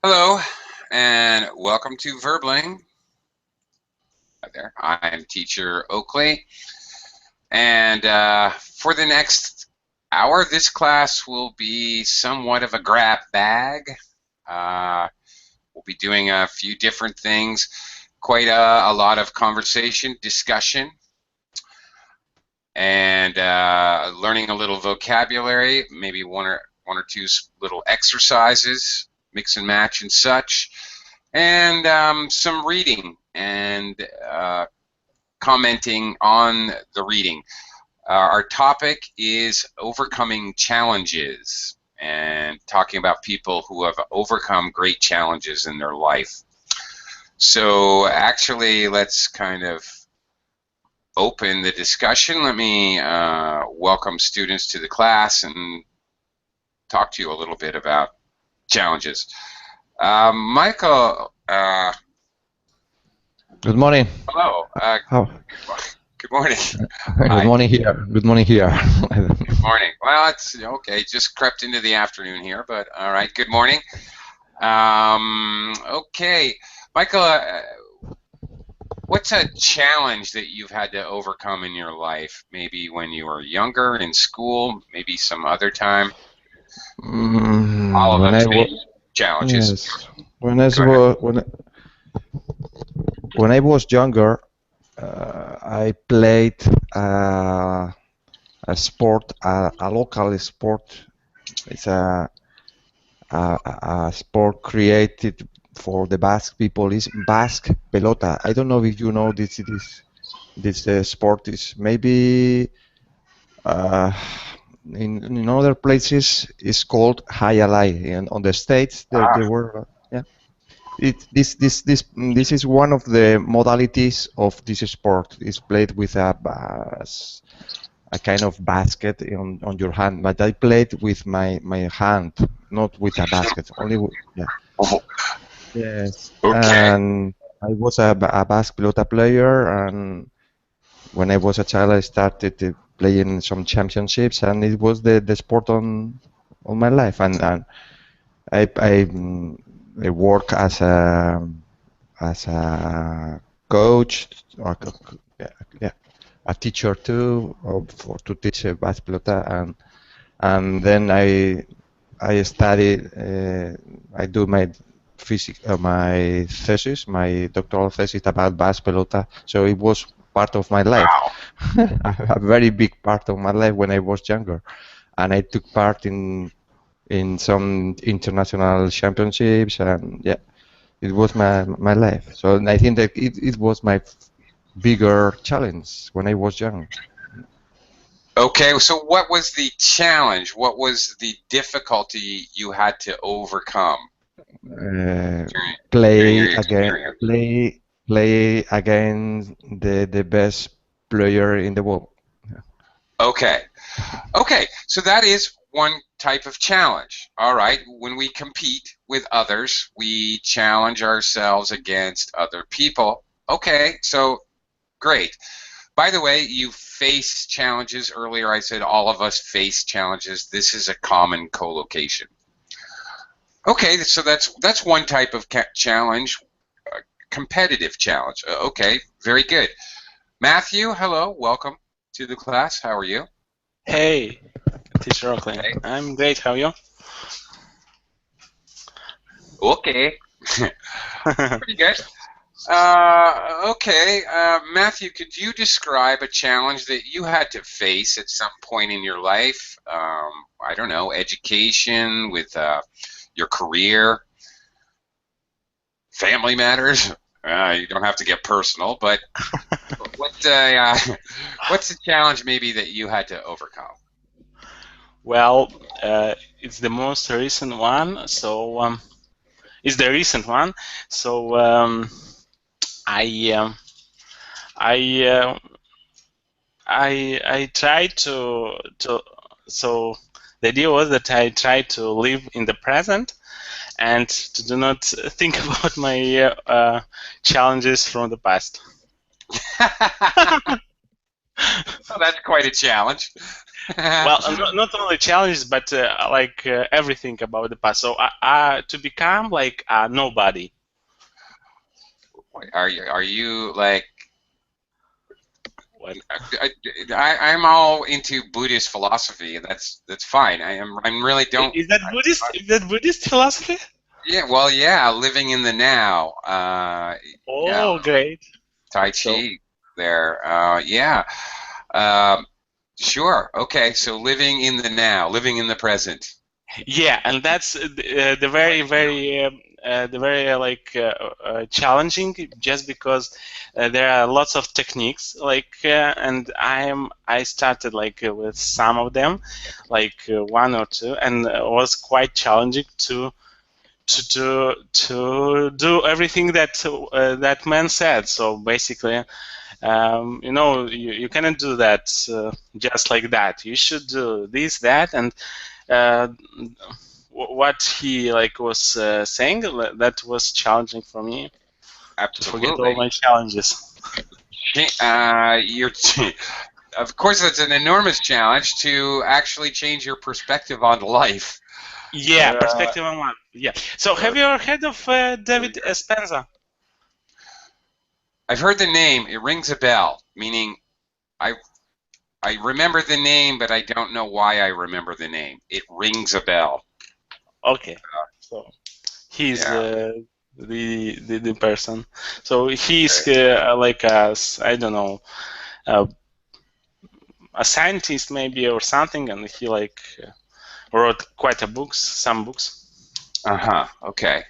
Hello, and welcome to Verbling. Hi there, I'm teacher Oakley, and for the next hour, this class will be somewhat of a grab bag. We'll be doing a few different things, quite a lot of conversation, discussion, and learning a little vocabulary, maybe one or two little exercises, mix and match and such, and some reading and commenting on the reading. Our topic is overcoming challenges and talking about people who have overcome great challenges in their life. So actually, let's kind of open the discussion. Let me welcome students to the class and talk to you a little bit about challenges. Michael, good morning. hello. Good morning. Good morning here. Good morning here. Good morning. Well, it's okay. Just crept into the afternoon here, but all right. Good morning. Okay, Michael, what's a challenge that you've had to overcome in your life? Maybe when you were younger in school, maybe some other time. All of them face challenges. Yes. When I was younger, I played a sport, a local sport. It's a sport created for the Basque people. Is Basque pelota. I don't know if you know this sport is maybe in other places it's called Hayalai, and on the States there were This is one of the modalities of this sport. It's played with a kind of basket on your hand, but I played with my hand, not with a basket. Only yes. Okay. And I was a Basque pelota player, and when I was a child, I started playing some championships, and it was the sport on my life, and I work as a coach, or, a teacher too, to teach Basque pelota, and then I study. I do my thesis, my doctoral thesis about Basque pelota. So it was part of my life, a very big part of my life when I was younger, and I took part in some international championships, and yeah, it was my life. So I think that it was my bigger challenge when I was young. Okay, so what was the challenge? What was the difficulty you had to overcome? Play against the best player in the world. Okay. Okay, so that is one type of challenge. All right, when we compete with others, we challenge ourselves against other people. Okay, so great. By the way, you face challenges. Earlier I said all of us face challenges. This is a common collocation. Okay, so that's one type of challenge, competitive challenge. Okay, very good. Matthew, hello, welcome to the class. How are you? Hey, Teacher Oakley. Hey. I'm great. How are you? Okay. Pretty good. Okay, Matthew, could you describe a challenge that you had to face at some point in your life? I don't know, education, with your career, family matters? You don't have to get personal, but what's the challenge maybe that you had to overcome? Well, it's the most recent one, so it's the recent one. So I tried to so the idea was that I tried to live in the present and to do not think about my challenges from the past. Well, that's quite a challenge. Well, not only challenges, but like everything about the past. So to become like a nobody. Are you like? What? I'm all into Buddhist philosophy, and that's fine. I'm really don't. Is that Buddhist? Is that Buddhist philosophy? Yeah, well, yeah, living in the now. Yeah, Oh, great. Tai So Chi there. Yeah. Um, sure. Okay. So living in the now, living in the present. yeah, and that's the very like challenging, just because there are lots of techniques like and I started like with some of them, like one or two, and it was quite challenging to do everything that that man said. So basically, you cannot do that just like that. You should do this, that, and uh, what he like was saying, that was challenging for me to forget all Absolutely. my challenges. You're, of course, it's an enormous challenge to actually change your perspective on life. Yeah, perspective on one. Yeah. So have you ever heard of David Spencer? I've heard the name. It rings a bell. Meaning, I I remember the name, but I don't know why I remember the name. It rings a bell. Okay. So he's Yeah. the person. So he's like I don't know, uh, a scientist maybe or something, and he like wrote quite some books. Uh-huh. Okay.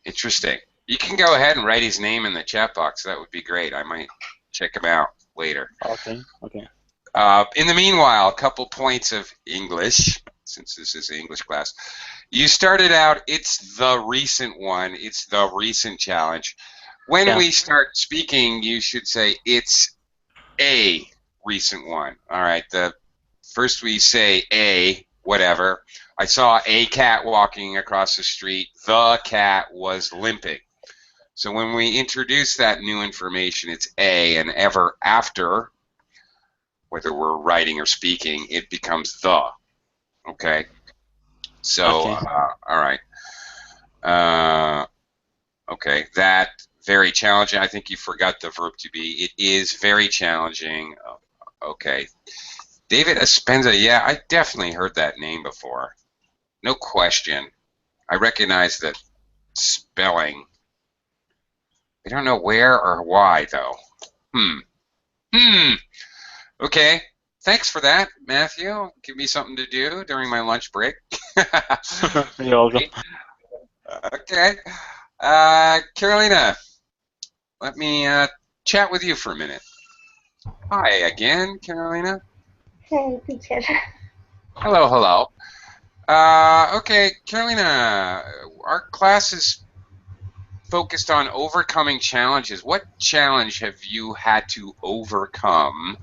Interesting. You can go ahead and write his name in the chat box. That would be great. I might check him out later. Okay. Okay. In the meanwhile, a couple points of English, since this is an English class. You started out, it's the recent one, it's the recent challenge. When Yeah. we start speaking, you should say it's a recent one. All right, first we say a, whatever. I saw a cat walking across the street. The cat was limping. So when we introduce that new information, it's a, and ever after, whether we're writing or speaking, it becomes the. Okay. So, Okay. all right. Okay, that very challenging. I think you forgot the verb to be. It is very challenging. Okay. David Espenza, yeah, I definitely heard that name before. No question. I recognize the spelling. I don't know where or why, though. Okay. Thanks for that, Matthew. Give me something to do during my lunch break. You're welcome. Okay. Carolina, let me chat with you for a minute. Hi again, Carolina. Hey, teacher. Hello, hello. Okay, Carolina, our class is focused on overcoming challenges. What challenge have you had to overcome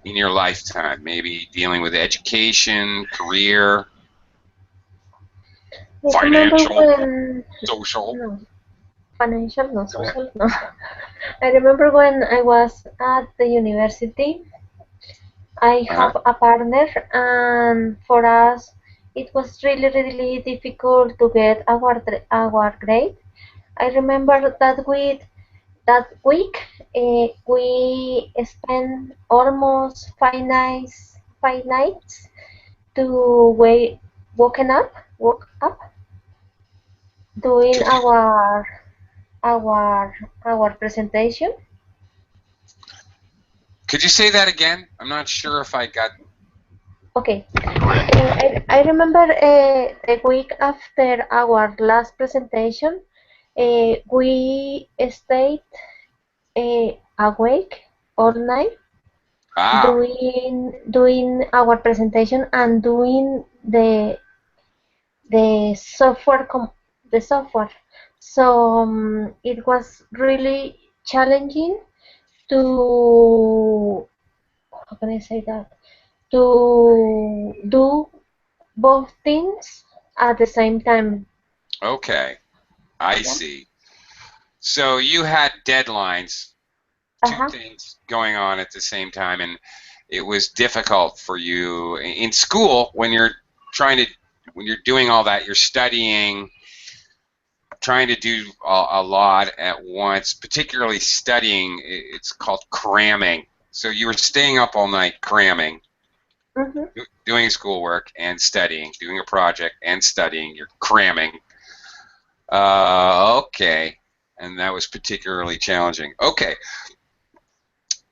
in your lifetime? Maybe dealing with education, career, I remember financial, when social. no financial, no social, no. I remember when I was at the university. I have a partner, and for us, it was really difficult to get our grade. I remember that week we spent almost 5 nights to wait, woke up, doing our presentation. Could you say that again? I'm not sure if I got. Okay, I remember the week after our last presentation, we stayed awake all night doing our presentation and doing the software. So it was really challenging to, how can I say that, to do both things at the same time. Okay, I see. So you had deadlines two things going on at the same time, and it was difficult for you in school when you're doing all that. You're studying, trying to do a lot at once, particularly studying. It's called cramming. So you were staying up all night cramming, doing schoolwork and studying, doing a project and studying. You're cramming. Okay. And that was particularly challenging. Okay.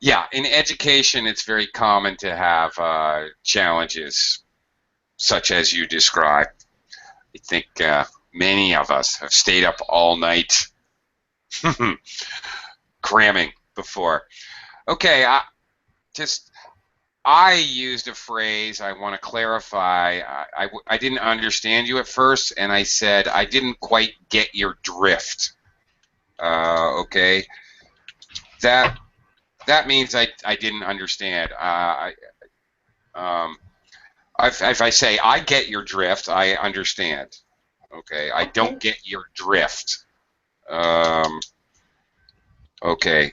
Yeah, in education, it's very common to have challenges such as you described. I think many of us have stayed up all night cramming before. Okay, I used a phrase I want to clarify. I didn't understand you at first, and I said I didn't quite get your drift. Okay, that means I didn't understand. If I say I get your drift, I understand. Okay, I don't get your drift. Okay,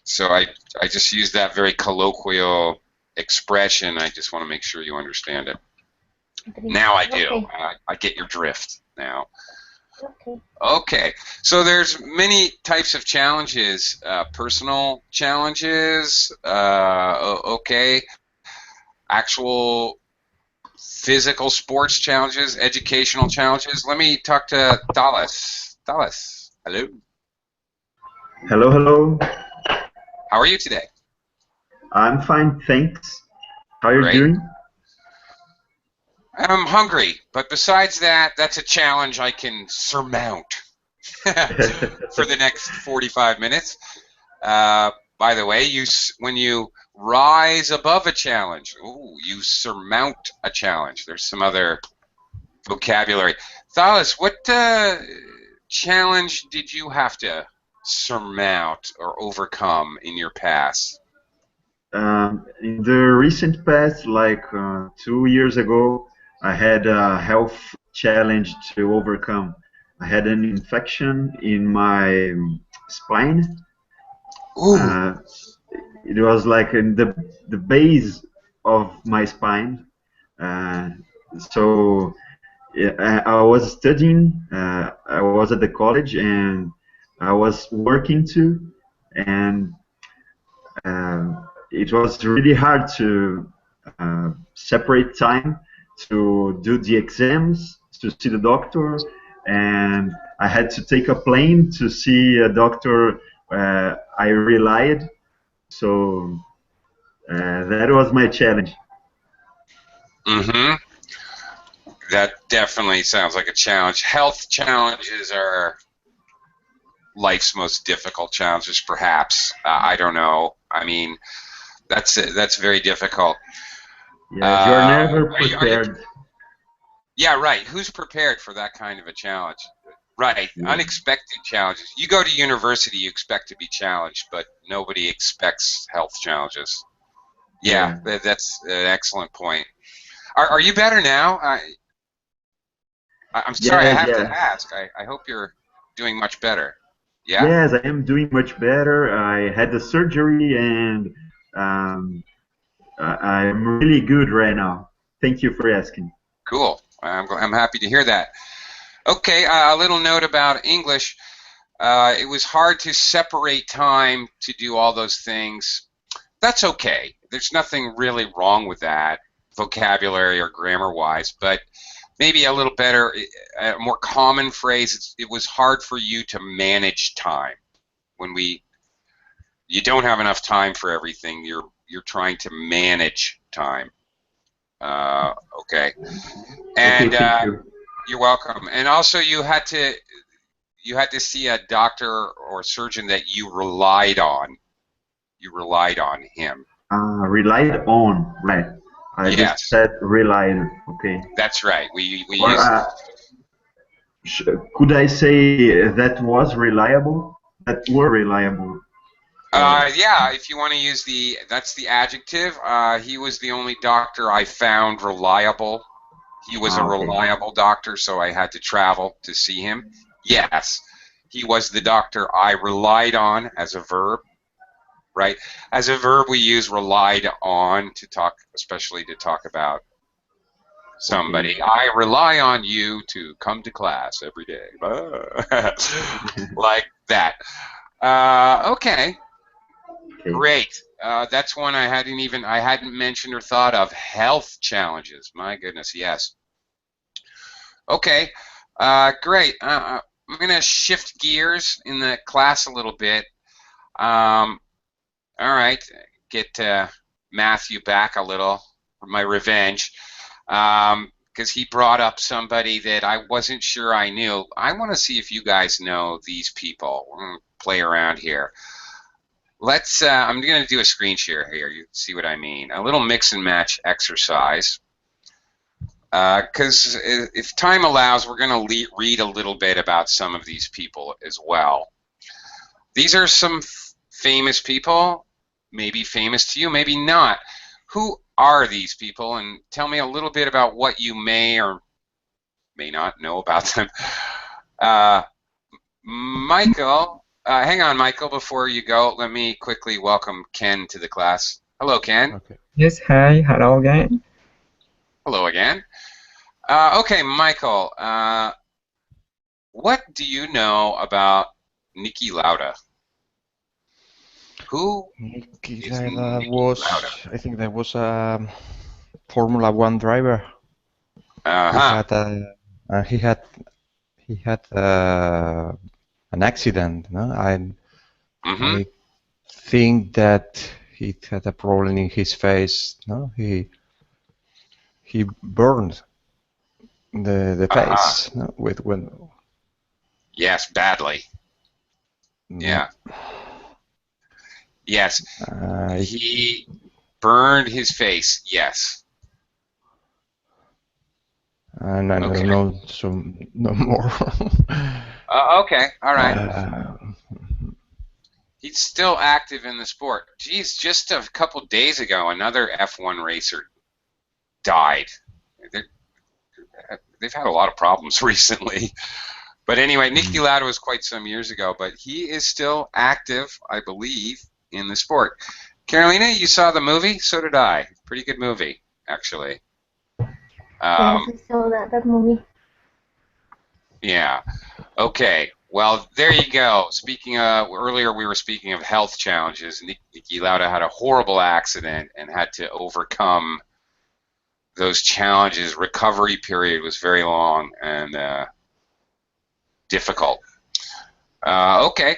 so I just use that very colloquial expression. I just want to make sure you understand it. Now I do. Okay. I get your drift now. Okay. Okay, so there's many types of challenges, personal challenges, okay, actual physical sports challenges, educational challenges. Let me talk to Thales. Thales, hello. Hello, hello. How are you today? I'm fine, thanks. How are you Great. doing? I'm hungry, but besides that, that's a challenge I can surmount for the next 45 minutes. By the way, when you rise above a challenge, you surmount a challenge. There's some other vocabulary. Thales, what challenge did you have to surmount or overcome in your past? In the recent past, like 2 years ago, I had a health challenge to overcome. I had an infection in my spine. It was like in the base of my spine. So I was studying. I was at the college and I was working too, and it was really hard to separate time to do the exams, to see the doctor, and I had to take a plane to see a doctor I relied. So that was my challenge. Mm-hmm. That definitely sounds like a challenge. Health challenges are life's most difficult challenges, perhaps. I don't know. I mean, that's very difficult. Yeah, you're never prepared. Yeah, right. Who's prepared for that kind of a challenge? Right. Yeah. Unexpected challenges. You go to university, you expect to be challenged, but nobody expects health challenges. Yeah. That's an excellent point. Are you better now? I'm sorry, I have to ask. I hope you're doing much better. Yeah? Yes, I am doing much better. I had the surgery and I'm really good right now. Thank you for asking. Cool. I'm happy to hear that. Okay, a little note about English. It was hard to separate time to do all those things. That's okay. There's nothing really wrong with that, vocabulary or grammar-wise, but maybe a little better, a more common phrase, it was hard for you to manage time. When you don't have enough time for everything, you're trying to manage time. Okay. And you're welcome. And also you had to see a doctor or surgeon that you relied on. You relied on him. Relied on, right. I just said relied, okay. That's right. We could I say that was reliable? That were reliable? Yeah, if you want to use that's the adjective. He was the only doctor I found reliable. He was a reliable doctor, so I had to travel to see him. Yes, he was the doctor I relied on as a verb. right? As a verb, we use relied on to talk, especially to talk about somebody. I rely on you to come to class every day. Like that. Okay. Great. That's one I hadn't mentioned or thought of. Health challenges. My goodness, yes. Okay. Great. I'm going to shift gears in the class a little bit. All right. Get Matthew back a little for my revenge. Because he brought up somebody that I wasn't sure I knew. I want to see if you guys know these people. We're going to play around here. Let's. I'm going to do a screen share here. You see what I mean? A little mix and match exercise. Because if time allows, we're going to read a little bit about some of these people as well. These are some famous people. Maybe famous to you, maybe not. Who are these people? And tell me a little bit about what you may or may not know about them. Michael. Hang on, Michael, before you go, let me quickly welcome Ken to the class. Hello, Ken. Okay. Yes, hi. Hello again. Hello again. Okay, Michael, what do you know about Niki Lauda? Who Niki is Lauda Niki was, Lauda? I think that was a Formula One driver. He had an accident, no? I think that he had a problem in his face. No, he burned the face, no? with when. Yes, badly. Yeah. Yes. He burned his face. Yes. And I don't know no more. Okay. All right. He's still active in the sport. Geez, just a couple days ago, another F1 racer died. They've had a lot of problems recently. But anyway, Niki Lauda was quite some years ago, but he is still active, I believe, in the sport. Carolina, you saw the movie? So did I. Pretty good movie, actually. Yes, I saw that movie. Yeah. Okay. Well, there you go. Speaking of, earlier we were speaking of health challenges. Niki Lauda had a horrible accident and had to overcome those challenges. Recovery period was very long and difficult. Okay.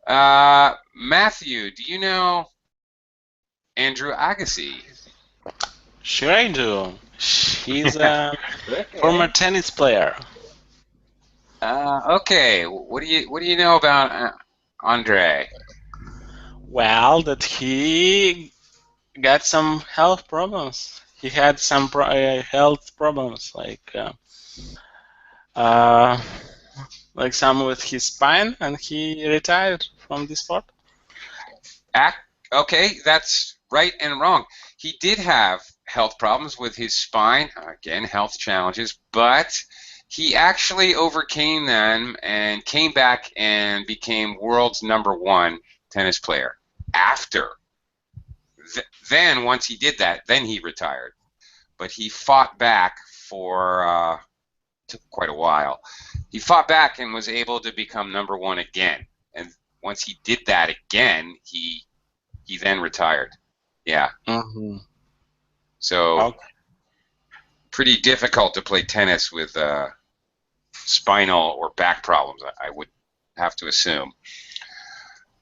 Matthew, do you know Andrew Agassi? Sure I do. He's a former tennis player. Okay. What do you know about Andre? Well, that he got some health problems. He had some health problems, like some with his spine, and he retired from the sport. Okay, that's right and wrong. He did have health problems with his spine, again, health challenges, but he actually overcame them and came back and became world's #1 tennis player. After. Then, once he did that, then he retired. But he fought back for, took quite a while. He fought back and was able to become #1 again. And once he did that again, he then retired. Yeah. So, pretty difficult to play tennis with spinal or back problems, I would have to assume.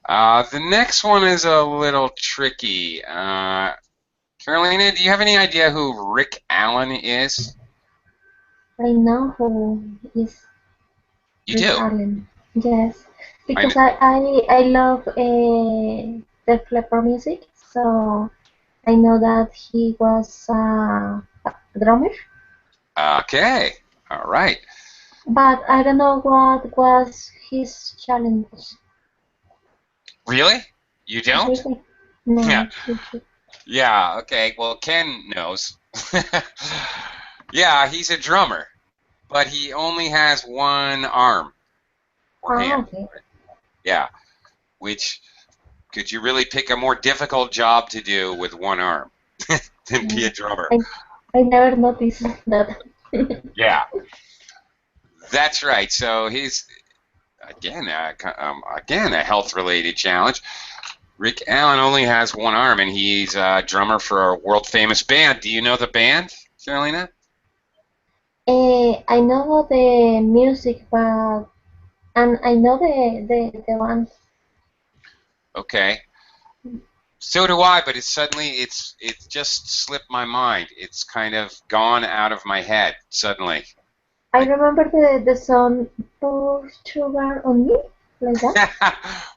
The next one is a little tricky. Carolina, do you have any idea who Rick Allen is? I know who is You Rick do? Allen. Yes, because I love the flapper music, so I know that he was a drummer. Okay, all right. But I don't know what was his challenge. Really? You don't? Really? No. Yeah. Yeah, okay, well, Ken knows. Yeah, he's a drummer, but he only has one arm or hand. Okay. Yeah, which Could you really pick a more difficult job to do with one arm than be a drummer? I never noticed that. Yeah, that's right. So he's again a health-related challenge. Rick Allen only has one arm, and he's a drummer for a world-famous band. Do you know the band, Carolina? I know the music, but and I know the ones. Okay. So do I, but it's just slipped my mind. It's kind of gone out of my head suddenly. I remember the song "Pour Sugar on Me," like that.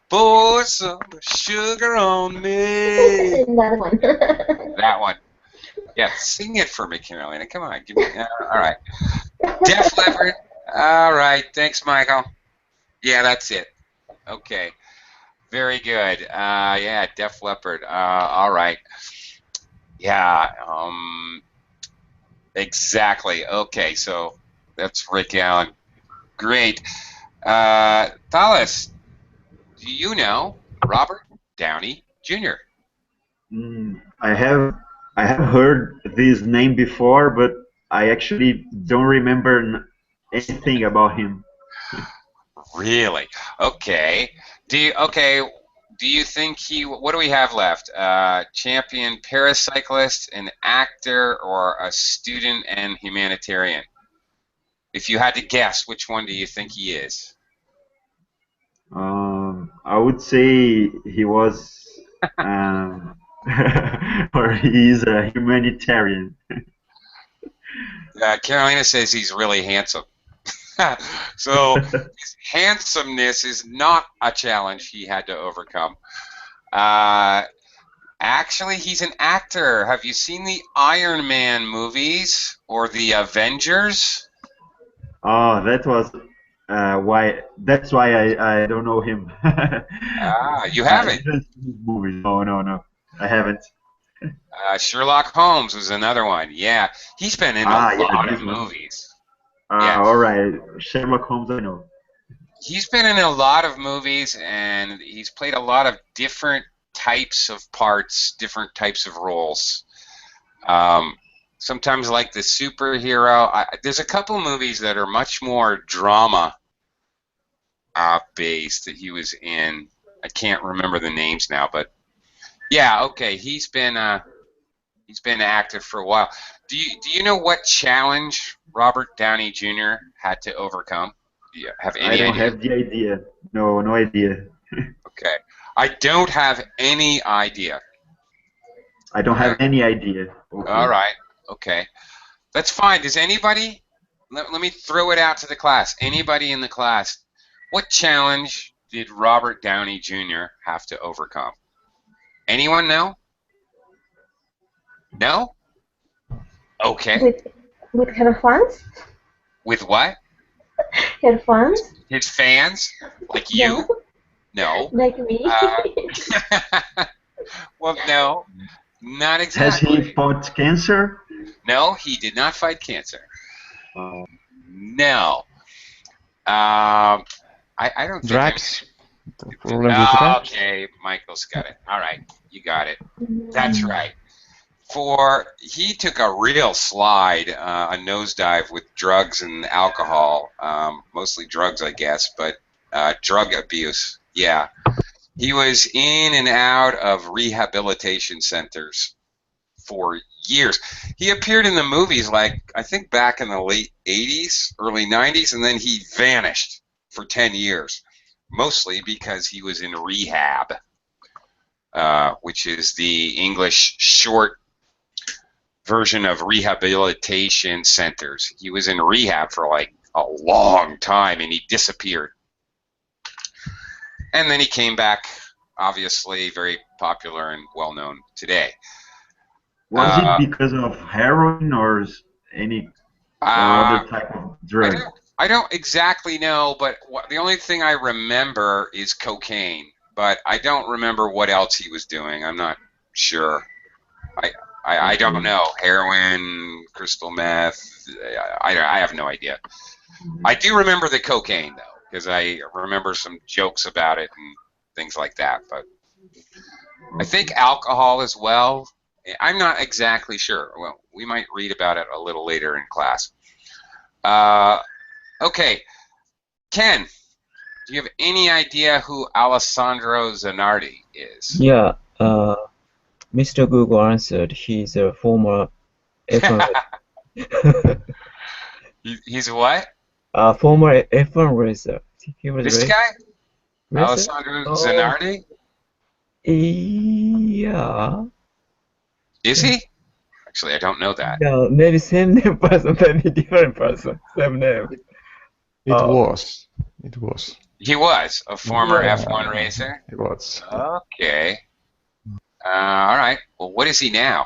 Pour some sugar on me. That one. That one. Yeah, sing it for me, Carolina. Come on, give me. All right. Def Leppard. All right. Thanks, Michael. Yeah, that's it. Okay. Very good. Yeah, Def Leppard. All right. Yeah. Exactly. Okay. So that's Rick Allen. Great. Thales, do you know Robert Downey Jr.? I have heard this name before, but I actually don't remember anything about him. Really? Okay. Do you think he? What do we have left? Champion paracyclist, an actor, or a student and humanitarian? If you had to guess, which one do you think he is? I would say he was, or he is a humanitarian. Carolina says he's really handsome. So his handsomeness is not a challenge he had to overcome. Actually, he's an actor. Have you seen the Iron Man movies or the Avengers? Oh, that was why. That's why I don't know him. You haven't. I didn't see his movies. No, I haven't. Sherlock Holmes was another one. Yeah, he's been in a lot of movies. Yeah. All right, Sherlock Holmes, I know. He's been in a lot of movies, and he's played a lot of different types of parts, different types of roles. Sometimes like the superhero. There's a couple movies that are much more drama based that he was in. I can't remember the names now, but yeah, okay, he's been active for a while. Do you know what challenge Robert Downey Jr. had to overcome? Do you have any idea? I don't have the idea. No idea. Okay. I don't have any idea. I don't have any idea. Okay. All right. Okay. That's fine. Does anybody, let me throw it out to the class. Anybody in the class, what challenge did Robert Downey Jr. have to overcome? Anyone know? No? Okay. With her fans? With what? Her fans? His fans? Like you? No. Like me? Well, no. Not exactly. Has he fought cancer? No, he did not fight cancer. No. I don't think... Drugs? Problem with drugs? Okay, Michael's got it. All right, you got it. That's right. He took a real slide, a nosedive with drugs and alcohol, mostly drugs, I guess, but drug abuse. Yeah. He was in and out of rehabilitation centers for years. He appeared in the movies, like, I think back in the late 80s, early 90s, and then he vanished for 10 years, mostly because he was in rehab, which is the English short version of rehabilitation centers. He was in rehab for like a long time, and he disappeared. And then he came back, obviously very popular and well-known today. Was it because of heroin or any other type of drug? I don't exactly know, but the only thing I remember is cocaine. But I don't remember what else he was doing. I'm not sure. I don't know. Heroin, crystal meth. I have no idea. I do remember the cocaine, though, because I remember some jokes about it and things like that. But I think alcohol as well. I'm not exactly sure. Well, we might read about it a little later in class. Okay, Ken, do you have any idea who Alessandro Zanardi is? Yeah, Mr. Google answered he's a former F1 He's what? former F1 racer. He was This racer? guy? Racer? Alessandro Oh, Zanardi? yeah. Is he? Actually, I don't know that. No, maybe same name person, maybe different person, same name. It Oh. was. It was. He was a former Yeah. F1 racer? It was. Okay. All right. Well, what is he now?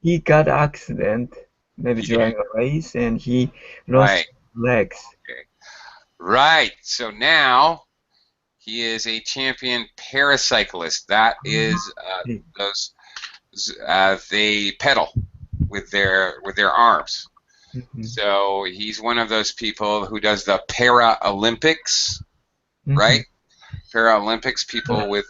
He got accident, maybe He during a race, and he lost Right. legs. Okay. Right. So now he is a champion paracyclist. That is those they pedal with their arms. Mhm. So he's one of those people who does the Paralympics, Mhm. right? Paralympics, people with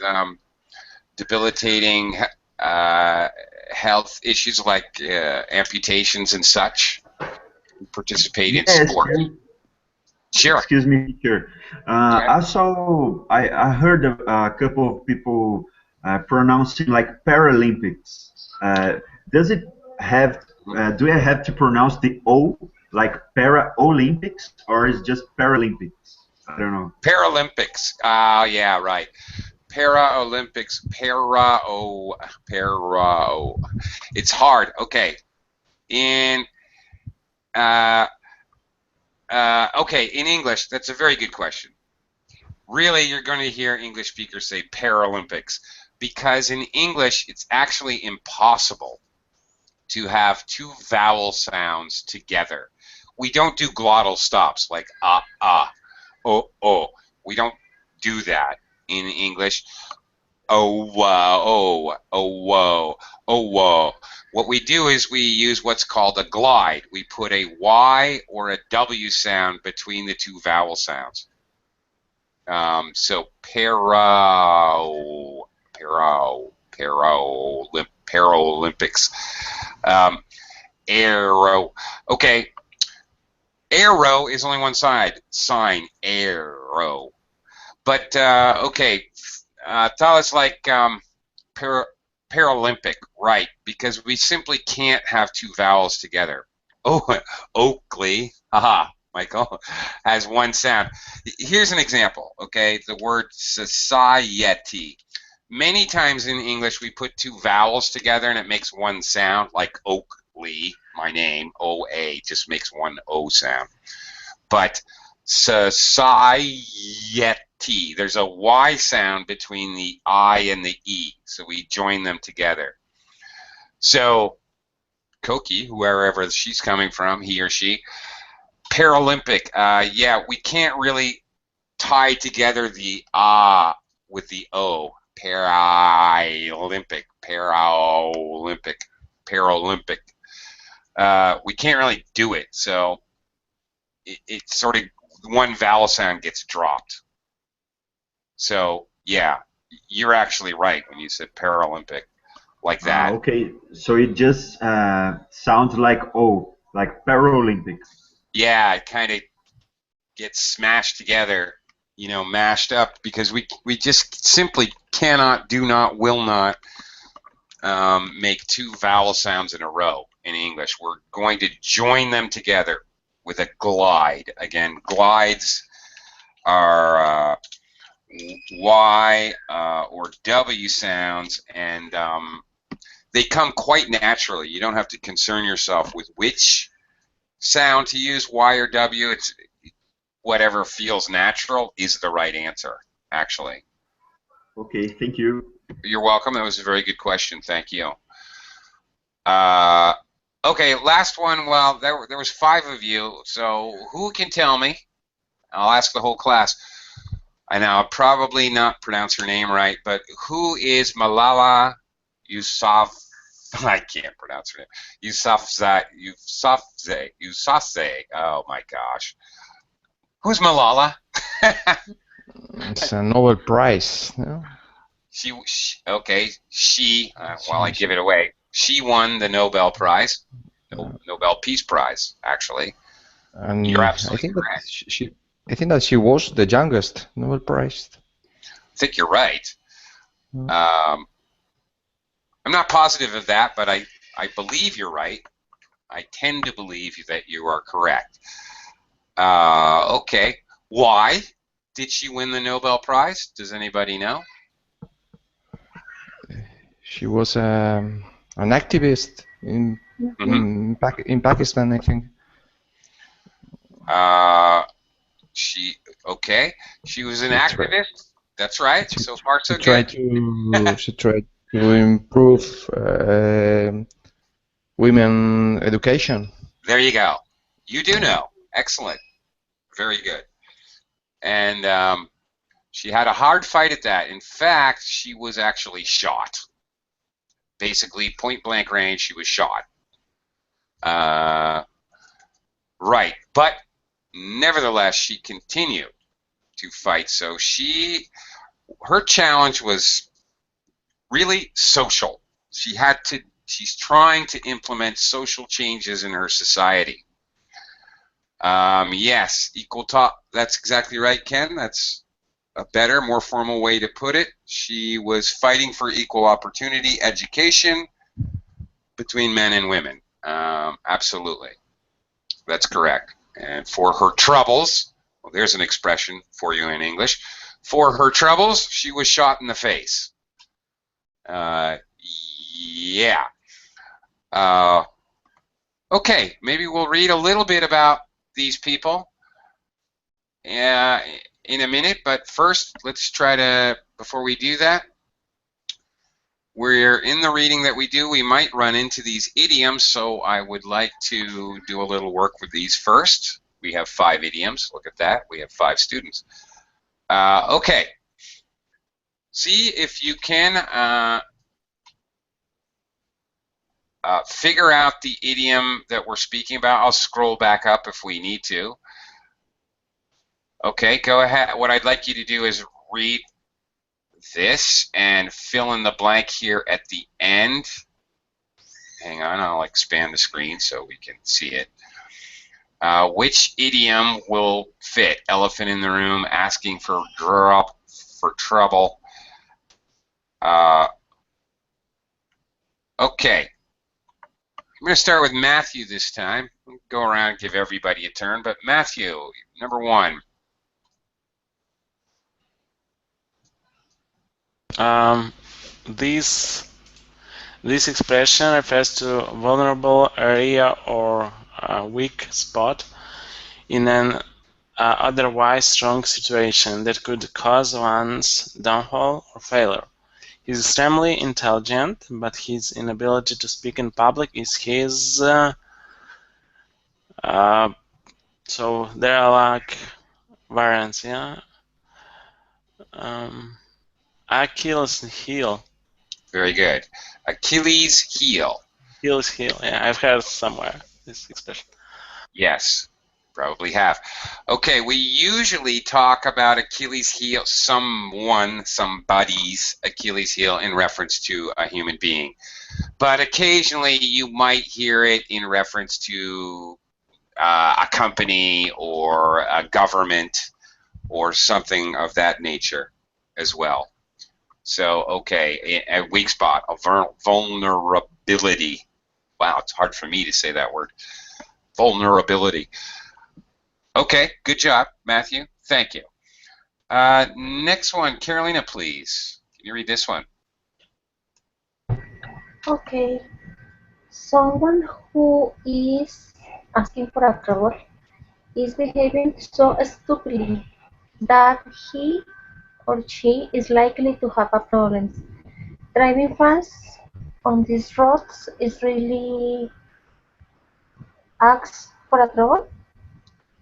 debilitating health issues like amputations and such participate in Yes. sport. Sure. Excuse me, teacher. I heard a couple of people pronouncing like Paralympics. Does it have? Do I have to pronounce the O like Para-Olympics, or is just Paralympics? I don't know. Paralympics. Yeah, right. Paralympics. It's hard. Okay. In okay, in English, that's a very good question. Really, you're going to hear English speakers say Paralympics because in English, it's actually impossible to have two vowel sounds together. We don't do glottal stops like oh. We don't do that in English. Oh, whoa. What we do is we use what's called a glide. We put a Y or a W sound between the two vowel sounds. So Paralympics. Arrow. Okay. Arrow is only one side. Sign. Arrow. But, okay. Tell us like Paralympic, right? Because we simply can't have two vowels together. Oh, Oakley, haha, Michael, has one sound. Here's an example, okay? The word society. Many times in English we put two vowels together and it makes one sound, like Oakley, my name, O-A, just makes one O sound. But society, there's a Y sound between the I and the E, so we join them together. So Koki, wherever she's coming from, he or she, Paralympic, yeah, we can't really tie together the with the O. Paralympic. We can't really do it, so it's sort of one vowel sound gets dropped. So yeah, you're actually right when you said Paralympic, like that. Okay, so it just sounds like O, like Paralympics. Yeah, it kind of gets smashed together, you know, mashed up, because we just simply cannot, do not, will not make two vowel sounds in a row in English. We're going to join them together with a glide. Again, glides are Y or W sounds, and they come quite naturally. You don't have to concern yourself with which sound to use, Y or W. It's whatever feels natural is the right answer, actually. Okay, thank you. You're welcome. That was a very good question. Thank you. Okay, last one. Well, there was 5 of you, so who can tell me? I'll ask the whole class. I know I'll probably not pronounce her name right, but who is Malala Yousafzai? I can't pronounce her name. Yousafzai. Oh my gosh. Who's Malala? It's a Nobel Prize. No? Okay, well, I give it away. She won the Nobel Prize, Nobel Peace Prize, actually. And You're I absolutely think that correct. I think that she was the youngest Nobel Prize. I think you're right. I'm not positive of that, but I believe you're right. I tend to believe that you are correct. Okay. Why did she win the Nobel Prize? Does anybody know? She was an activist in Pakistan, I think. She was an activist. That's right. So far, so good. She tried to improve women education. There you go. You do know. Excellent. Very good. And she had a hard fight at that. In fact, she was actually shot. Basically, point blank range, she was shot. Right. But nevertheless, she continued to fight. So her challenge was really social. She's trying to implement social changes in her society. Yes, equal top. That's exactly right, Ken. That's a better, more formal way to put it. She was fighting for equal opportunity education between men and women. Absolutely. That's correct. And for her troubles, well, there's an expression for you in English. For her troubles, she was shot in the face. Yeah. Okay, maybe we'll read a little bit about these people in a minute, but first, let's try to, before we do that, we're in the reading that we do, we might run into these idioms, so I would like to do a little work with these first. We have 5 idioms. Look at that. We have 5 students. Okay. See if you can figure out the idiom that we're speaking about. I'll scroll back up if we need to. Okay, go ahead. What I'd like you to do is read this and fill in the blank here at the end. Hang on, I'll expand the screen so we can see it. Which idiom will fit? Elephant in the room, asking for trouble. Okay. I'm going to start with Matthew this time. Go around and give everybody a turn, but Matthew, number 1. This expression refers to a vulnerable area or a weak spot in an otherwise strong situation that could cause one's downfall or failure. He's extremely intelligent, but his inability to speak in public is his... so there are like variants, yeah? Achilles Heel. Very good. Achilles Heel. Achilles Heel, yeah, I've heard somewhere this expression. Yes, probably have. Okay, we usually talk about Achilles heel, somebody's Achilles heel in reference to a human being. But occasionally you might hear it in reference to a company or a government or something of that nature as well. So, okay, a weak spot, a vulnerability. Wow, it's hard for me to say that word. Vulnerability. Okay, good job, Matthew. Thank you. Next one, Carolina, please. Can you read this one? Okay. Someone who is asking for a trouble is behaving so stupidly that he or she is likely to have a problem. Driving fast on these roads is really asks for a trouble?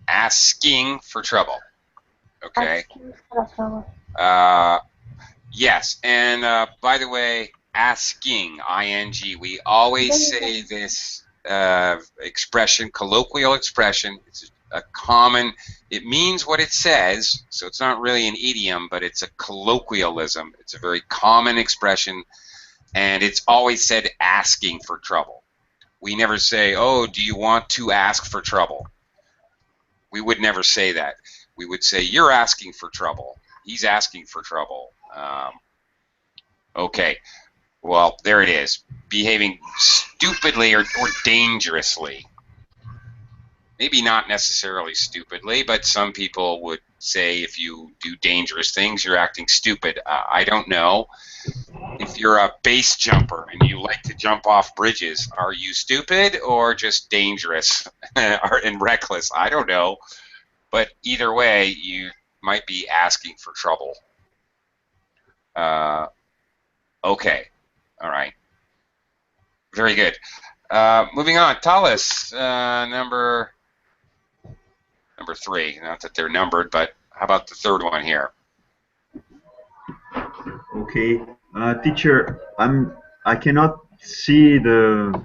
Asking for trouble. Okay. Asking for a trouble. Yes, and by the way, asking, ing, we always say this expression, colloquial expression, it's a common, it means what it says, so it's not really an idiom, but it's a colloquialism. It's a very common expression, and it's always said asking for trouble. We never say, oh, do you want to ask for trouble? We would never say that. We would say, you're asking for trouble. He's asking for trouble. Okay, well, there it is. Behaving stupidly or dangerously. Maybe not necessarily stupidly, but some people would say if you do dangerous things, you're acting stupid. I don't know. If you're a base jumper and you like to jump off bridges, are you stupid or just dangerous and reckless? I don't know. But either way, you might be asking for trouble. Okay. All right. Very good. Moving on. Thales, number 3. Not that they're numbered, but how about the third one here? Okay. Teacher, I cannot see the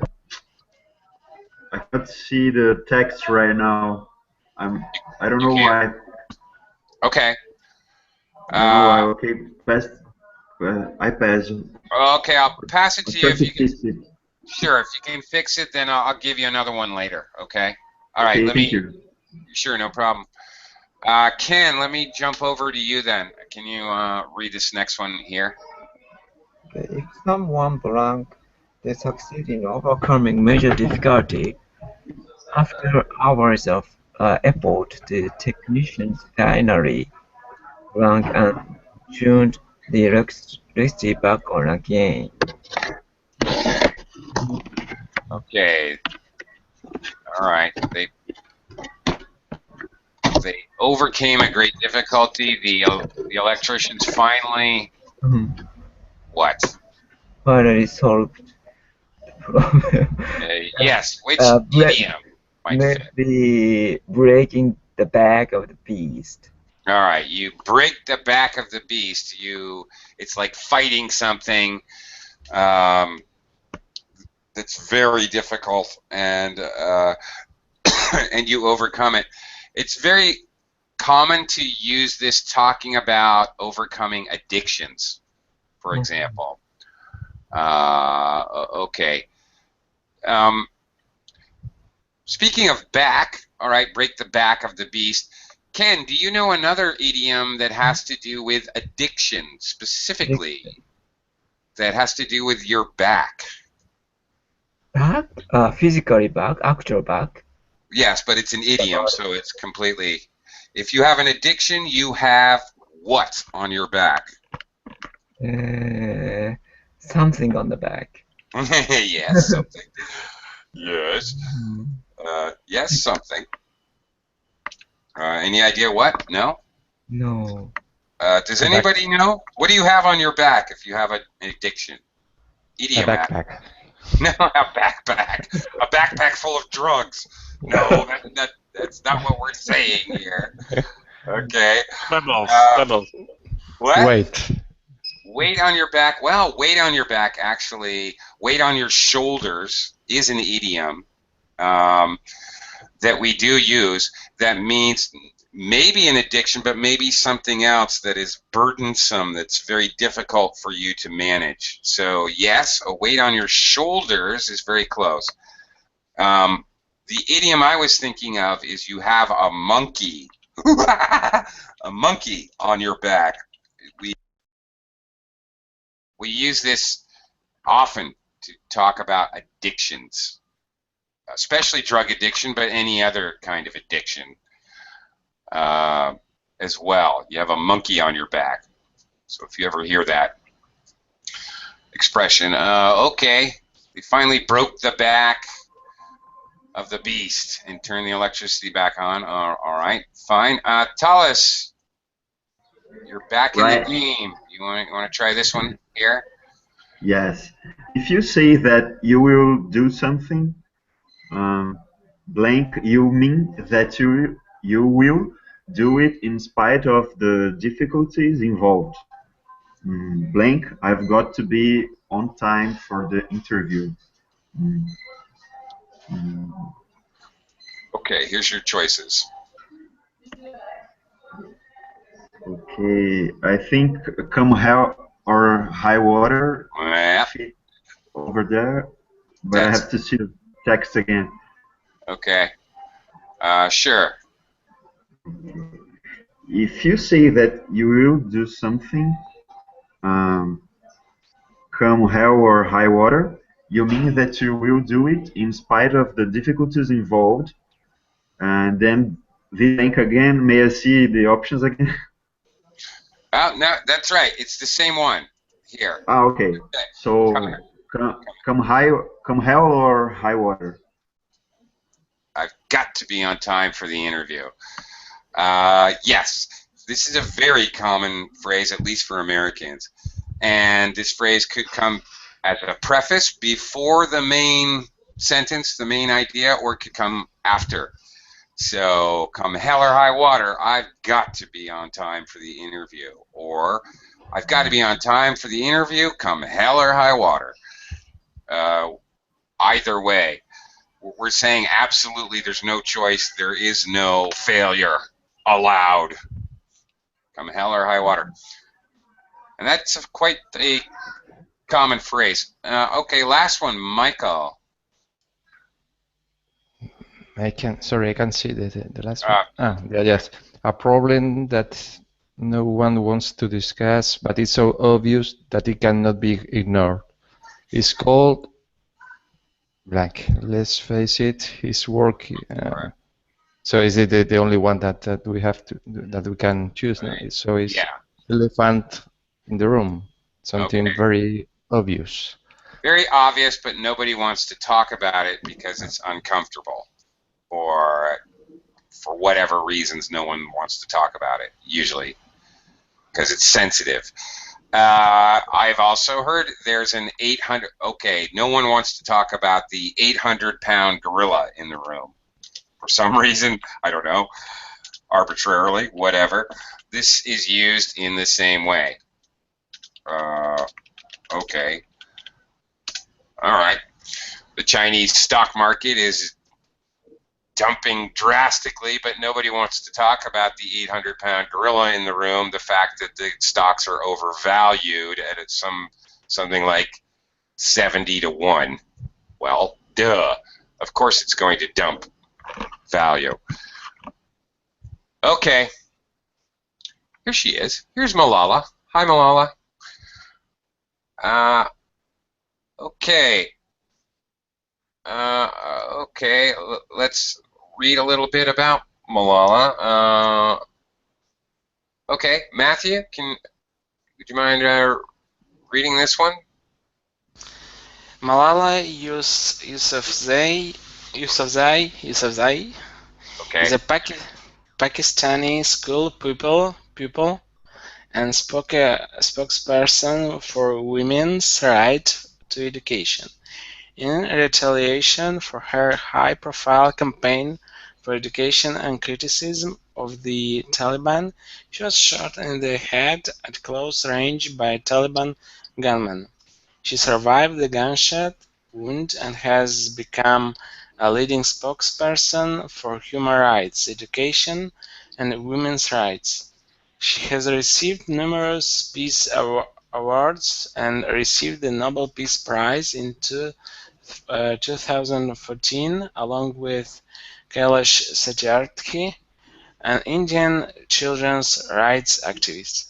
text right now. I don't know why. Okay. Okay, I pass. Okay, I'll pass it to you if you can. Fix it. Sure, if you can fix it, then I'll give you another one later. Okay. All right. Okay, thank you. Sure, no problem. Ken, let me jump over to you then. Can you read this next one here? Okay. If someone blank, they succeed in overcoming major difficulty. After hours of effort, the technicians finally blank and tuned the electricity back on again. Okay. All right. They overcame a great difficulty. The electricians finally what? Finally solved the problem. Yes. Which idiom? Maybe breaking the back of the beast. All right. You break the back of the beast. It's like fighting something that's very difficult, and and you overcome it. It's very common to use this talking about overcoming addictions, for example. Okay. Speaking of back, all right, break the back of the beast. Ken, do you know another idiom that has to do with addiction, specifically, that has to do with your back? Back? Physically back? Actual back? Yes, but it's an idiom, so it's completely... If you have an addiction, you have what on your back? Something on the back. Yes, something. Yes. Yes, something. Any idea what? No? No. Does anybody know? What do you have on your back if you have an addiction? Idiom. A backpack. No, a backpack. A backpack full of drugs. No, that's not what we're saying here. Okay. Pebbles. What? Weight on your back. Well, weight on your back, actually, weight on your shoulders is an idiom that we do use that means maybe an addiction, but maybe something else that is burdensome, that's very difficult for you to manage. So yes, a weight on your shoulders is very close. The idiom I was thinking of is you have a monkey. A monkey on your back. We use this often to talk about addictions, especially drug addiction, but any other kind of addiction as well. You have a monkey on your back. So if you ever hear that expression, okay, we finally broke the back of the beast and turned the electricity back on. All right, fine. Thales, you're back in the game. You want to try this one here? Yes. If you say that you will do something, blank, you mean that you will do it in spite of the difficulties involved. Blank, I've got to be on time for the interview. Okay, here's your choices. Okay, I think come hell or high water Yeah, fit over there, but I that's have to see the text again. okay. Sure. If you say that you will do something, um, come hell or high water, you mean that you will do it in spite of the difficulties involved, and then the link again. May I see the options again? Oh, no, that's right. It's the same one here. Okay. Okay. So come hell or high water. I've got to be on time for the interview. Yes, this is a very common phrase, at least for Americans. And this phrase could come as a preface before the main sentence, the main idea, or it could come after. So, come hell or high water, I've got to be on time for the interview. Or, I've got to be on time for the interview, come hell or high water. Either way, we're saying absolutely there's no choice, there is no failure allowed. Come hell or high water. And that's quite a common phrase. Okay, last one, Michael. I can see the last one. Yeah, yes. A problem that no one wants to discuss, but it's so obvious that it cannot be ignored. It's called blank. Let's face it, his work. Right. So is it the only one that we have to that we can choose now? Right. So it's Yeah. elephant in the room. Something Okay. very obvious. Very obvious, but nobody wants to talk about it because it's uncomfortable, or for whatever reasons, no one wants to talk about it. Usually, because it's sensitive. I've also heard there's an 800. Okay, no one wants to talk about the 800-pound gorilla in the room. For some reason, I don't know, arbitrarily, whatever. This is used in the same way. Okay. All right. The Chinese stock market is dumping drastically, but nobody wants to talk about the 800-pound gorilla in the room, the fact that the stocks are overvalued at something like 70 to 1. Well, duh. Of course it's going to dump value. Okay. Here she is. Here's Malala. Hi, Malala. Okay. Okay, let's read a little bit about Malala. Okay, Matthew, would you mind reading this one? Malala Yousafzai Okay. is a Pakistani school pupil and spokesperson for women's right to education. In retaliation for her high-profile campaign for education and criticism of the Taliban, she was shot in the head at close range by a Taliban gunman. She survived the gunshot wound and has become a leading spokesperson for human rights, education, and women's rights. She has received numerous peace awards and received the Nobel Peace Prize in 2014, along with Kailash Satyarthi, an Indian children's rights activist.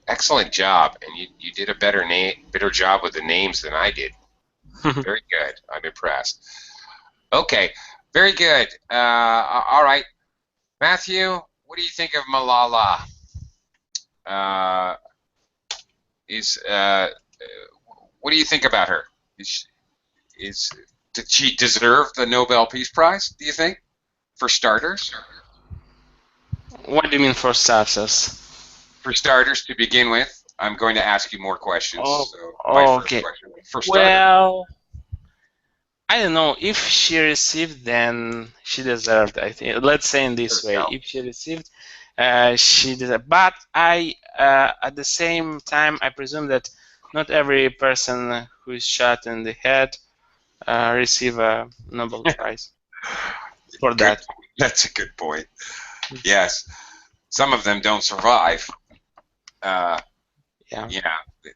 Excellent job, and you did a better job with the names than I did. Very good. I'm impressed. Okay, very good. All right, Matthew, what do you think of Malala? What do you think about her? Did she deserve the Nobel Peace Prize, do you think, for starters? What do you mean for starters? For starters, to begin with, I'm going to ask you more questions. Okay. For starters. Well, I don't know. If she received, then she deserved, I think. Let's say in this way. If she received, she deserved. But at the same time, I presume that not every person who is shot in the head receive a Nobel Prize for that. That's a good point. Yes. Some of them don't survive. Yeah.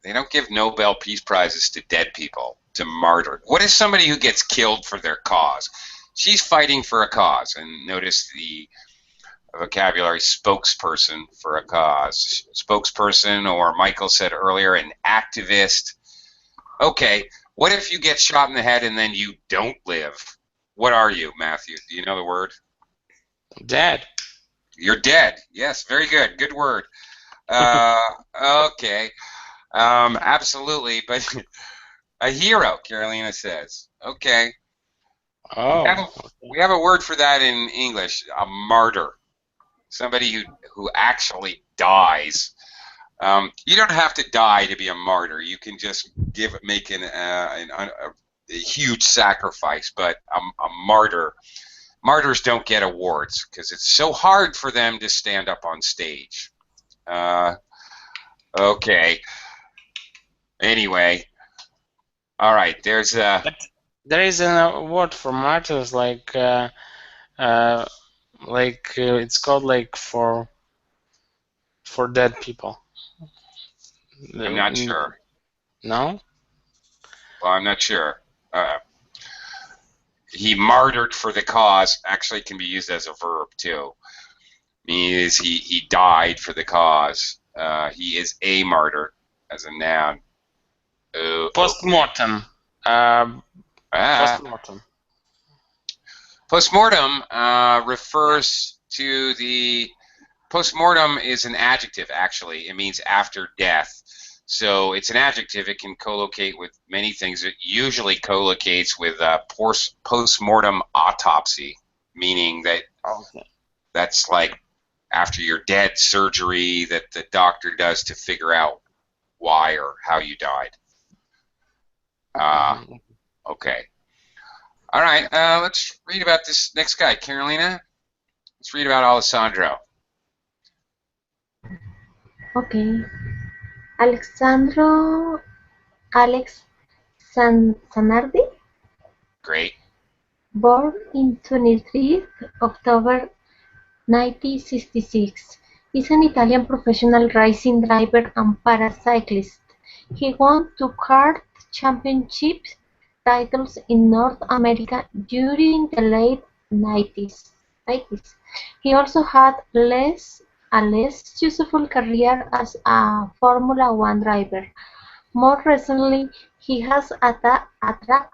They don't give Nobel Peace Prizes to dead people, to martyr. What is somebody who gets killed for their cause? She's fighting for a cause. And notice the vocabulary spokesperson for a cause. Spokesperson, or Michael said earlier, an activist. Okay, what if you get shot in the head and then you don't live? What are you, Matthew? Do you know the word? Dead. You're dead. Yes, very good. Good word. Okay. Absolutely, but a hero, Carolina says. Okay. Oh. We have a word for that in English, a martyr. Somebody who actually dies. You don't have to die to be a martyr. You can just make a huge sacrifice, but a martyr. Martyrs don't get awards because it's so hard for them to stand up on stage. Okay. Anyway, all right. There is an award for martyrs, it's called like for dead people. I'm not sure. No? Well, I'm not sure. He martyred for the cause actually can be used as a verb too. Means he died for the cause. He is a martyr as a noun. Postmortem. Postmortem. Postmortem refers to the... Postmortem is an adjective, actually. It means after death. So it's an adjective. It can collocate with many things. It usually collocates with postmortem autopsy, meaning that that's like after you're dead, surgery that the doctor does to figure out why or how you died. Okay. All right. Let's read about this next guy, Carolina. Let's read about Alessandro. Okay. Zanardi, Great. born in 23 October 1966, is an Italian professional racing driver and paracyclist. He won 2 kart championship titles in North America during the late 90s. He also had a less successful career as a Formula One driver. More recently, he has attracted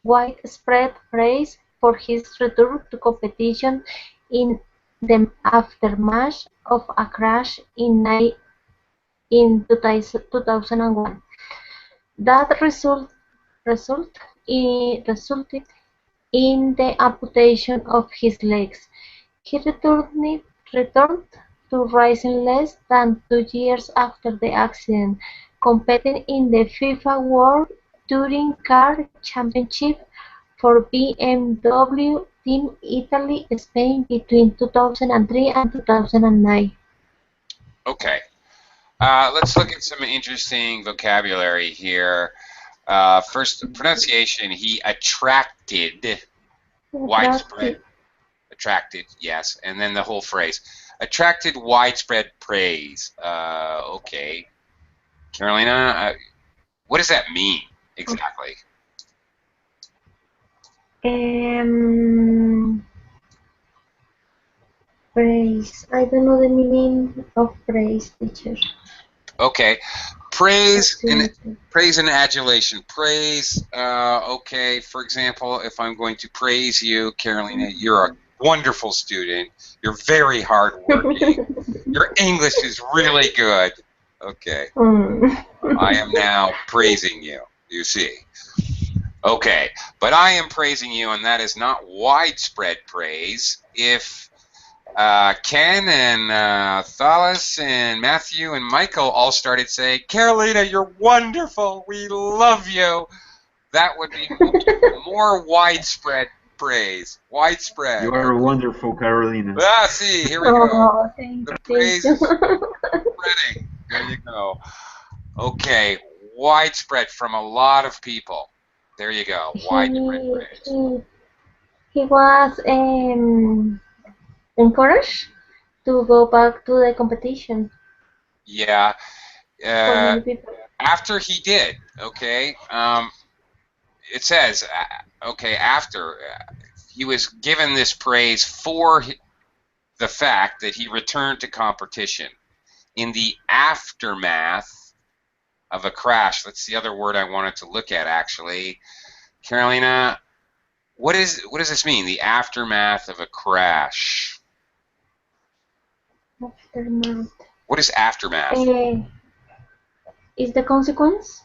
widespread praise for his return to competition in the aftermath of a crash in 2001 that resulted in the amputation of his legs. He returned to racing less than 2 years after the accident, competing in the FIFA World Touring Car Championship for BMW Team Italy Spain between 2003 and 2009. Okay. Let's look at some interesting vocabulary here. First, pronunciation. He attracted widespread. Attracted, yes. And then the whole phrase. Attracted widespread praise. Okay. Carolina, what does that mean exactly? Praise. I don't know the meaning of praise, teacher. Okay. Praise and adulation. Praise, okay, for example, if I'm going to praise you, Carolina, you're a wonderful student. You're very hardworking. Your English is really good. Okay. I am now praising you, you see. Okay, but I am praising you, and that is not widespread praise. If Ken and Thalas and Matthew and Michael all started saying, Carolina, you're wonderful, we love you, that would be more widespread praise. Widespread. You are wonderful, Carolina. Ah, see, here we go. The praise is spreading. There you go. Okay, widespread from a lot of people. There you go. Widespread praise. He was encouraged to go back to the competition Yeah. for many people. After he did, okay. It says, okay, after he was given this praise for the fact that he returned to competition in the aftermath of a crash. That's the other word I wanted to look at, actually. Carolina, what does this mean? The aftermath of a crash. Aftermath. What is aftermath? Is the consequence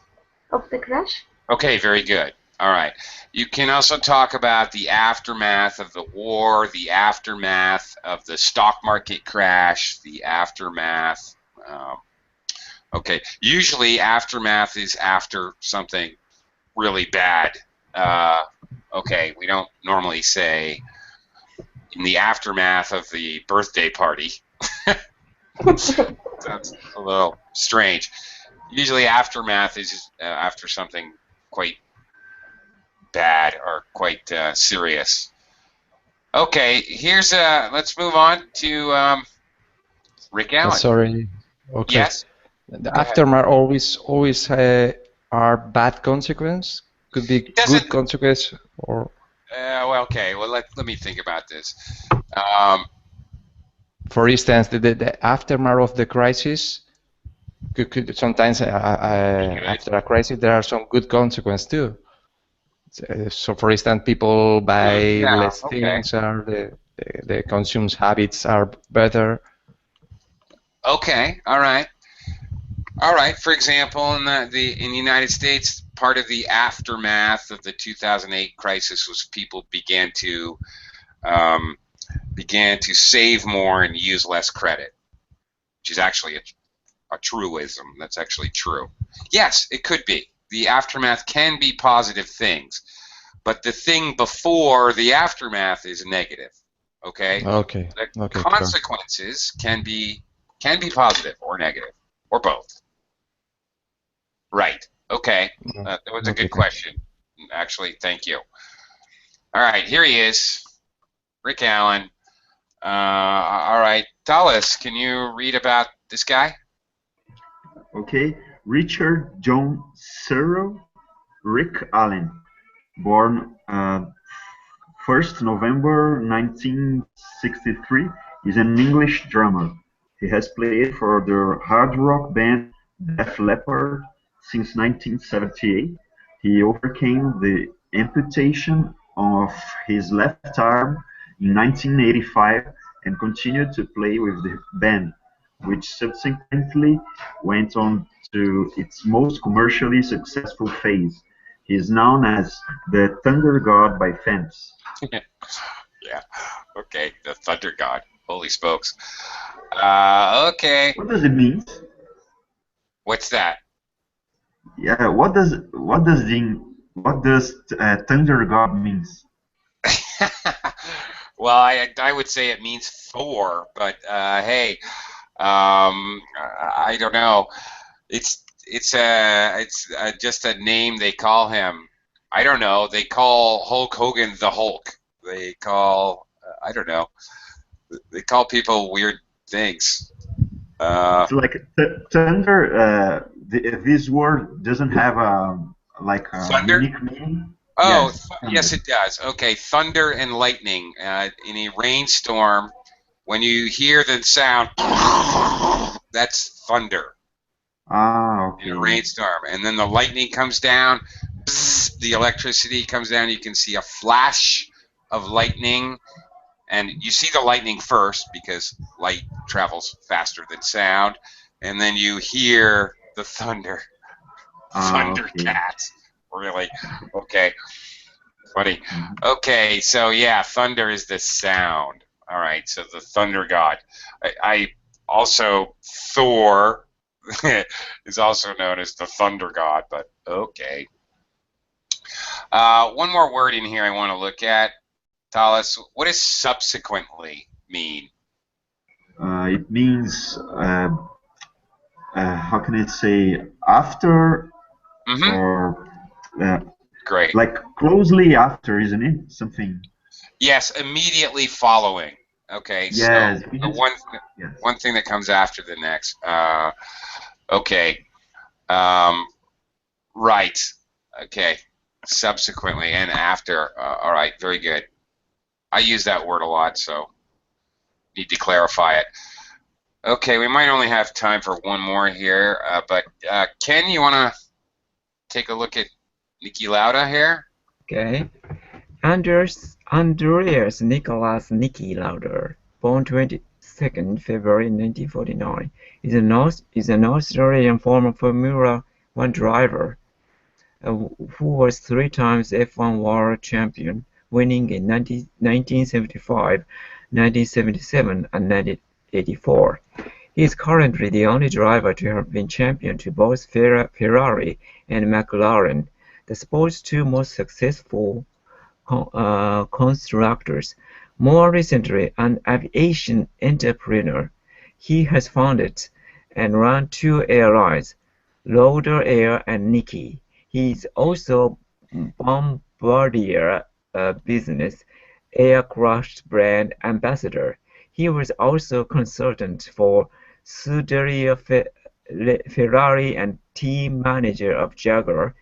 of the crash? Okay, very good. All right. You can also talk about the aftermath of the war, the aftermath of the stock market crash, the aftermath. Okay. Usually, aftermath is after something really bad. Okay. We don't normally say in the aftermath of the birthday party. Sounds a little strange. Usually, aftermath is after something quite bad or quite serious. Okay, here's let's move on to Rick Allen. Sorry. Okay. Yes. The aftermath always are bad consequence. Could be good consequence or. Well, okay. Well, let me think about this. For instance, the aftermath of the crisis could sometimes after a crisis there are some good consequences too. So, for instance, people buy less things, or the consume habits are better. Okay, all right. All right. For example, in the United States, part of the aftermath of the 2008 crisis was people began to save more and use less credit, which is actually a truism. That's actually true. Yes, it could be. The aftermath can be positive things, but the thing before the aftermath is negative. Okay. Okay. The consequences can be positive or negative or both. Right. Okay. That was a good question. Actually, thank you. All right, here he is, Rick Allen. All right, Dallas, can you read about this guy? Okay. Richard John Searle, Rick Allen, born 1st November 1963, is an English drummer. He has played for the hard rock band Def Leppard since 1978. He overcame the amputation of his left arm in 1985 and continued to play with the band, which subsequently went on to its most commercially successful phase. He is known as the Thunder God by fans. Yeah, okay, the Thunder God. Holy smokes. Okay. What does it mean? What's that? Yeah, what does Thunder God means? Well, I would say it means Thor, but hey, I don't know. It's just a name they call him. I don't know. They call Hulk Hogan the Hulk. They call I don't know. They call people weird things. It's like thunder. This word doesn't have a thunder? unique meaning. Oh, yes, it does. Okay, thunder and lightning in a rainstorm. When you hear the sound, that's thunder. Ah, okay. In a rainstorm, and then the lightning comes down, the electricity comes down. You can see a flash of lightning, and you see the lightning first because light travels faster than sound, and then you hear the thunder. Thundercats. Really? Okay. Funny. Okay, so yeah, thunder is the sound. All right, so the thunder god. I also Thor is also known as the thunder god, but okay. One more word in here I want to look at. Talis, what does subsequently mean? It means how can I say after or great, like closely after, isn't it? Something. Yes, immediately following. Okay, Yes. so We the just, yes. one thing that comes after the next. Okay. Right. Okay. Subsequently and after. All right. Very good. I use that word a lot, so need to clarify it. Okay, we might only have time for one more here, but Ken, you want to take a look at Niki Lauda here? Okay. Andreas Nicholas Niki Lauda, born 22nd February 1949, is an Australian former Formula One driver who was three times F1 World Champion, winning in 1975, 1977, and 1984. He is currently the only driver to have been champion to both Ferrari and McLaren, the sport's two most successful constructors. More recently, an aviation entrepreneur, he has founded and run two airlines, Lauda Air and Niki. He is also Bombardier Business aircraft brand ambassador. He was also consultant for Scuderia Ferrari and team manager of Jaguar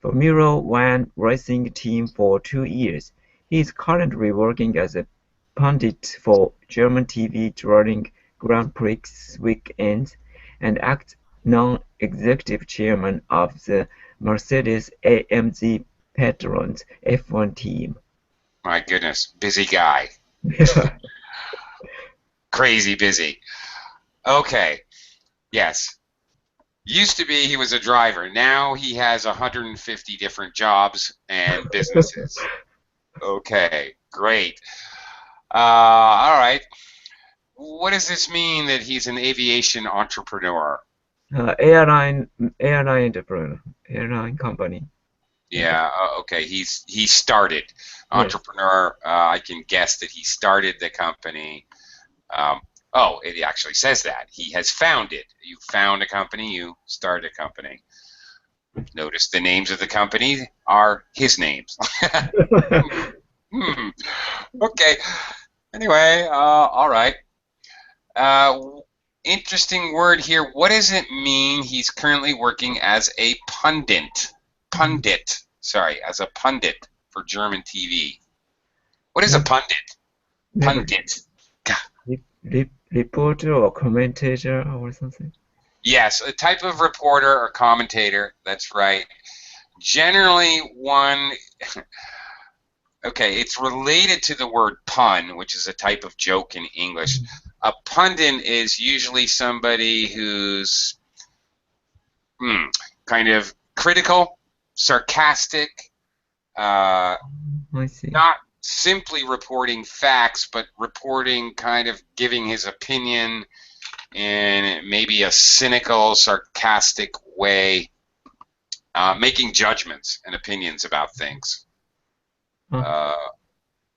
Formula One racing team for 2 years. He is currently working as a pundit for German TV during Grand Prix weekends and acts non-executive chairman of the Mercedes-AMG Patrons F1 team. My goodness, busy guy. Crazy busy. Okay. Yes. Used to be he was a driver. Now he has 150 different jobs and businesses. Okay, great. All right. What does this mean that he's an aviation entrepreneur? Airline entrepreneur, airline company. Yeah, okay. He started entrepreneur. I can guess that he started the company. Oh, it actually says that. He has founded. You found a company, you started a company. Notice the names of the company are his names. Okay. Anyway, all right. Interesting word here. What does it mean he's currently working as a pundit? Sorry, as a pundit for German TV. What is a pundit? Pundit. Reporter or commentator or something? Yes, a type of reporter or commentator. That's right. Generally, one. Okay, it's related to the word pun, which is a type of joke in English. A pundit is usually somebody who's kind of critical, sarcastic, I see. not simply reporting facts, but reporting kind of giving his opinion in maybe a cynical, sarcastic way, making judgments and opinions about things.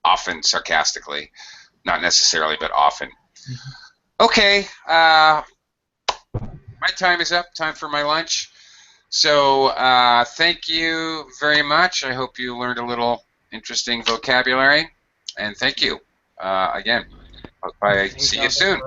Often sarcastically, not necessarily, but often. Okay, my time is up. Time for my lunch. So thank you very much. I hope you learned a little interesting vocabulary, and thank you again. Hope I see you soon.